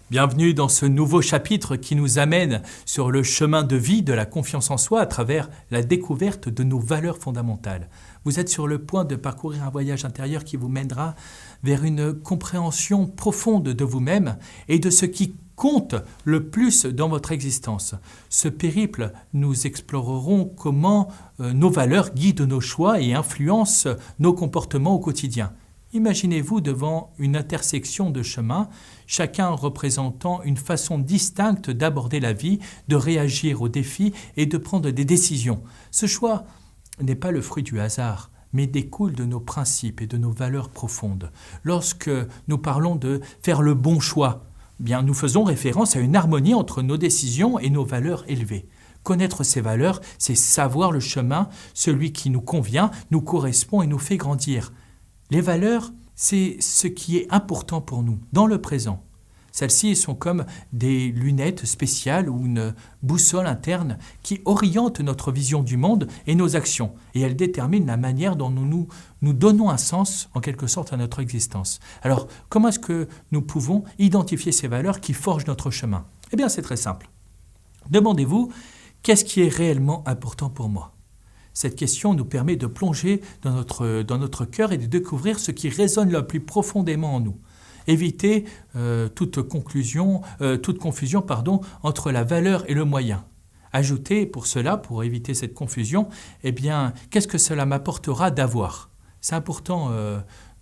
Bienvenue dans ce nouveau chapitre qui nous amène sur le chemin de vie de la confiance en soi à travers la découverte de nos valeurs fondamentales. Vous êtes sur le point de parcourir un voyage intérieur qui vous mènera vers une compréhension profonde de vous-même et de ce qui compte le plus dans votre existence. Ce périple, nous explorerons comment nos valeurs guident nos choix et influencent nos comportements au quotidien. Imaginez-vous devant une intersection de chemins, chacun représentant une façon distincte d'aborder la vie, de réagir aux défis et de prendre des décisions. Ce choix n'est pas le fruit du hasard, mais découle de nos principes et de nos valeurs profondes. Lorsque nous parlons de faire le bon choix, bien, nous faisons référence à une harmonie entre nos décisions et nos valeurs élevées. Connaître ces valeurs, c'est savoir le chemin, celui qui nous convient, nous correspond et nous fait grandir. Les valeurs, c'est ce qui est important pour nous, dans le présent. Celles-ci sont comme des lunettes spéciales ou une boussole interne qui orientent notre vision du monde et nos actions. Et elles déterminent la manière dont nous donnons un sens, en quelque sorte, à notre existence. Alors, comment est-ce que nous pouvons identifier ces valeurs qui forgent notre chemin ? Eh bien, c'est très simple. Demandez-vous, qu'est-ce qui est réellement important pour moi ? Cette question nous permet de plonger dans notre cœur et de découvrir ce qui résonne le plus profondément en nous. Évitez toute confusion entre la valeur et le moyen. Ajoutez pour cela, pour éviter cette confusion, qu'est-ce que cela m'apportera d'avoir ? C'est important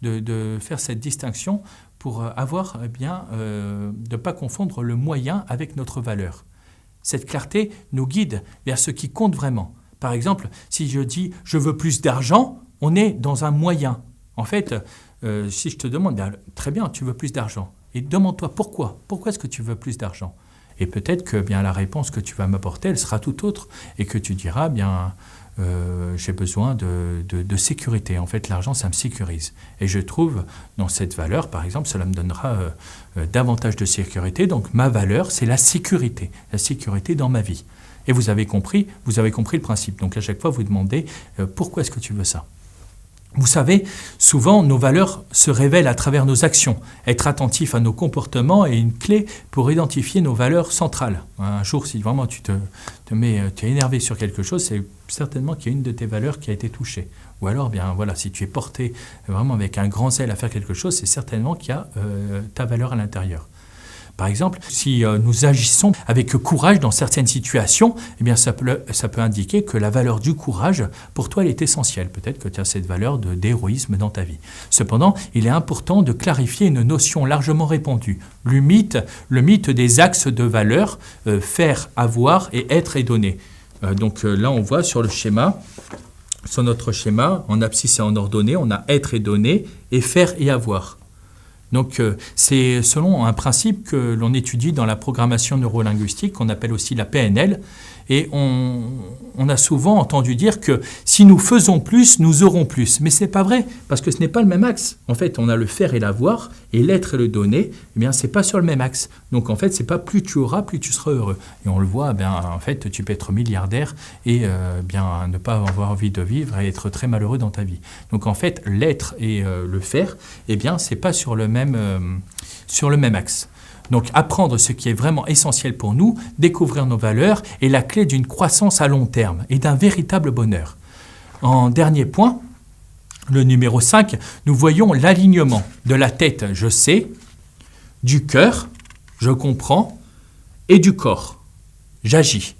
de faire cette distinction pour avoir, de ne pas confondre le moyen avec notre valeur. Cette clarté nous guide vers ce qui compte vraiment. Par exemple, si je dis « je veux plus d'argent », on est dans un moyen. En fait, si je te demande « très bien, tu veux plus d'argent », et demande-toi pourquoi. Pourquoi est-ce que tu veux plus d'argent ? Et peut-être que la réponse que tu vas m'apporter, elle sera tout autre, et que tu diras « j'ai besoin de sécurité. En fait, l'argent, ça me sécurise. » Et je trouve, dans cette valeur, par exemple, cela me donnera davantage de sécurité. Donc, ma valeur, c'est la sécurité dans ma vie. Et vous avez compris le principe. Donc à chaque fois, vous demandez pourquoi est-ce que tu veux ça ? Vous savez, souvent, nos valeurs se révèlent à travers nos actions. Être attentif à nos comportements est une clé pour identifier nos valeurs centrales. Un jour, si vraiment tu es énervé sur quelque chose, c'est certainement qu'il y a une de tes valeurs qui a été touchée. Ou alors, si tu es porté vraiment avec un grand zèle à faire quelque chose, c'est certainement qu'il y a ta valeur à l'intérieur. Par exemple, si nous agissons avec courage dans certaines situations, ça peut indiquer que la valeur du courage, pour toi, elle est essentielle. Peut-être que tu as cette valeur d'héroïsme dans ta vie. Cependant, il est important de clarifier une notion largement répandue. Le mythe des axes de valeur, faire, avoir et être et donner. Donc là, on voit sur notre schéma, en abscisse et en ordonnée, on a être et donner et faire et avoir. Donc, c'est selon un principe que l'on étudie dans la programmation neurolinguistique, qu'on appelle aussi la PNL. Et on a souvent entendu dire que si nous faisons plus, nous aurons plus. Mais ce n'est pas vrai, parce que ce n'est pas le même axe. En fait, on a le faire et l'avoir, et l'être et le donner, ce n'est pas sur le même axe. Donc, en fait, ce n'est pas plus tu auras, plus tu seras heureux. Et on le voit, en fait, tu peux être milliardaire et ne pas avoir envie de vivre et être très malheureux dans ta vie. Donc, en fait, l'être et le faire, ce n'est pas sur le même axe. Donc, apprendre ce qui est vraiment essentiel pour nous, découvrir nos valeurs est la clé d'une croissance à long terme et d'un véritable bonheur. En dernier point, le numéro 5, nous voyons l'alignement de la tête, je sais, du cœur, je comprends, et du corps, j'agis.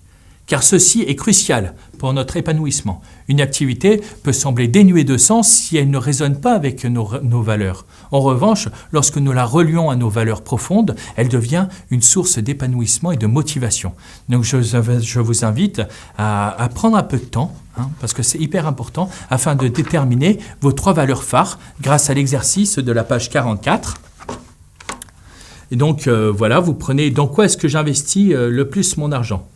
Car ceci est crucial pour notre épanouissement. Une activité peut sembler dénuée de sens si elle ne résonne pas avec nos valeurs. En revanche, lorsque nous la relions à nos valeurs profondes, elle devient une source d'épanouissement et de motivation. Donc je vous invite à prendre un peu de temps, parce que c'est hyper important, afin de déterminer vos 3 valeurs phares grâce à l'exercice de la page 44. Et donc vous prenez dans quoi est-ce que j'investis le plus mon argent ?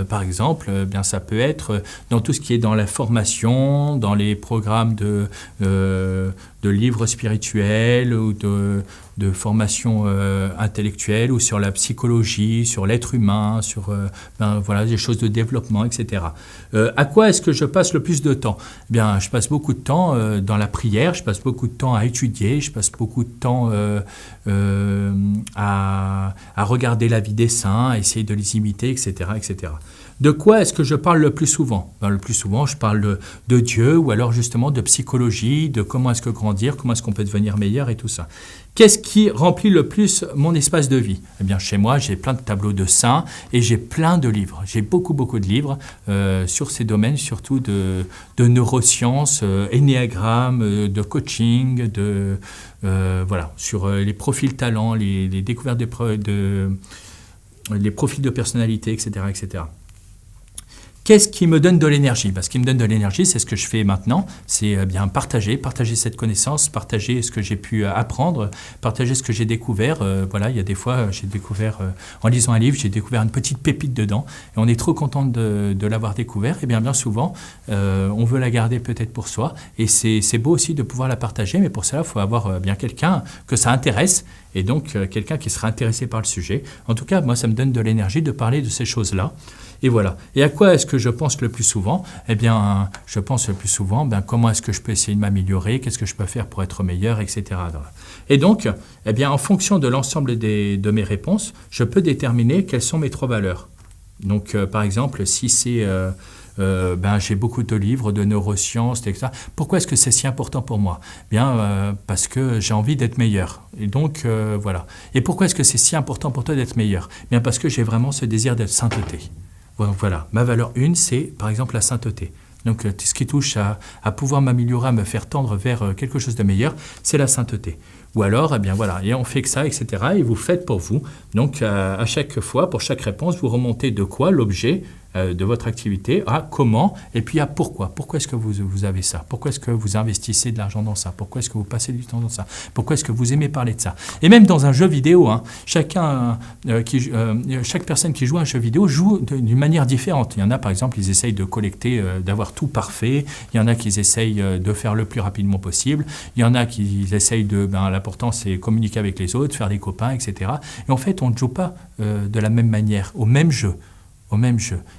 Par exemple, ça peut être dans tout ce qui est dans la formation, dans les programmes de livres spirituels ou de formation intellectuelle ou sur la psychologie, sur l'être humain, sur voilà, des choses de développement, etc. À quoi est-ce que je passe le plus de temps? Eh bien, je passe beaucoup de temps dans la prière, je passe beaucoup de temps à étudier, je passe beaucoup de temps à regarder la vie des saints, à essayer de les imiter, etc., etc. De quoi est-ce que je parle le plus souvent? Le plus souvent, je parle de Dieu ou alors justement de psychologie, de comment est-ce que grandir, comment est-ce qu'on peut devenir meilleur et tout ça. Qu'est-ce qui remplit le plus mon espace de vie? Eh bien, chez moi, j'ai plein de tableaux de saints et j'ai plein de livres. J'ai beaucoup de livres sur ces domaines, surtout de neurosciences, énéagramme, de coaching, voilà, sur les profils talents, les découvertes les profils de personnalité, etc., etc. Qu'est-ce qui me donne de l'énergie? Ce qui me donne de l'énergie, c'est ce que je fais maintenant, c'est bien partager cette connaissance, partager ce que j'ai pu apprendre, partager ce que j'ai découvert. Voilà, il y a des fois, j'ai découvert, en lisant un livre, j'ai découvert une petite pépite dedans, et on est trop content de l'avoir découvert. Et bien souvent, on veut la garder peut-être pour soi, et c'est beau aussi de pouvoir la partager, mais pour cela, il faut avoir bien quelqu'un que ça intéresse, et donc quelqu'un qui sera intéressé par le sujet. En tout cas, moi, ça me donne de l'énergie de parler de ces choses-là. Et voilà. Et à quoi est-ce que je pense le plus souvent? Eh bien, je pense le plus souvent, comment est-ce que je peux essayer de m'améliorer? Qu'est-ce que je peux faire pour être meilleur, etc. Et donc, eh bien, en fonction de l'ensemble de mes réponses, je peux déterminer quelles sont mes 3 valeurs. Donc, par exemple, si c'est... j'ai beaucoup de livres de neurosciences, etc. Pourquoi est-ce que c'est si important pour moi? Parce que j'ai envie d'être meilleur. Et donc, voilà. Et pourquoi est-ce que c'est si important pour toi d'être meilleur? Parce que j'ai vraiment ce désir de sainteté. Voilà, ma valeur 1, c'est par exemple la sainteté. Donc, ce qui touche à pouvoir m'améliorer, à me faire tendre vers quelque chose de meilleur, c'est la sainteté. Ou alors, eh bien voilà, et on fait que ça, etc. Et vous faites pour vous. Donc, à chaque fois, pour chaque réponse, vous remontez de quoi l'objet de votre activité, à comment, et puis à pourquoi. Pourquoi est-ce que vous avez ça? Pourquoi est-ce que vous investissez de l'argent dans ça? Pourquoi est-ce que vous passez du temps dans ça? Pourquoi est-ce que vous aimez parler de ça? Et même dans un jeu vidéo, chaque personne qui joue à un jeu vidéo joue d'une manière différente. Il y en a, par exemple, ils essayent de collecter, d'avoir tout parfait. Il y en a qui essayent de faire le plus rapidement possible. Il y en a qui essayent l'important, c'est communiquer avec les autres, faire des copains, etc. Et en fait, on ne joue pas de la même manière, au même jeu.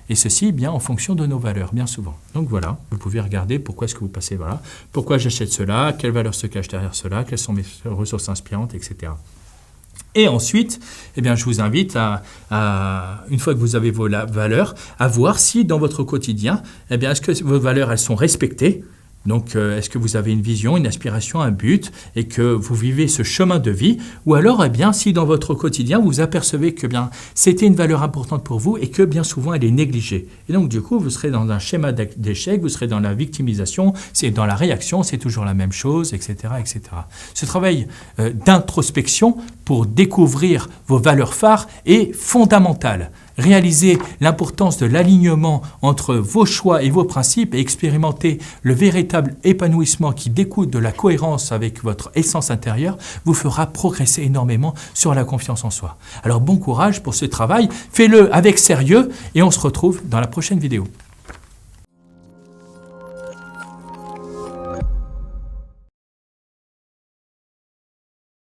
Et ceci, bien, en fonction de nos valeurs, bien souvent. Donc voilà, vous pouvez regarder pourquoi est-ce que vous passez, voilà, pourquoi j'achète cela, quelles valeurs se cachent derrière cela, quelles sont mes ressources inspirantes, etc. Et ensuite, eh bien, je vous invite une fois que vous avez vos valeurs, à voir si dans votre quotidien, eh bien, est-ce que vos valeurs, elles sont respectées? Donc, est-ce que vous avez une vision, une aspiration, un but et que vous vivez ce chemin de vie? Ou alors, eh bien, si dans votre quotidien, vous apercevez que bien, c'était une valeur importante pour vous et que bien souvent, elle est négligée. Et donc, du coup, vous serez dans un schéma d'échec, vous serez dans la victimisation, c'est dans la réaction, c'est toujours la même chose, etc., etc. Ce travail d'introspection pour découvrir vos valeurs phares est fondamental. Réaliser l'importance de l'alignement entre vos choix et vos principes et expérimenter le véritable épanouissement qui découle de la cohérence avec votre essence intérieure vous fera progresser énormément sur la confiance en soi. Alors bon courage pour ce travail, faites-le avec sérieux et on se retrouve dans la prochaine vidéo.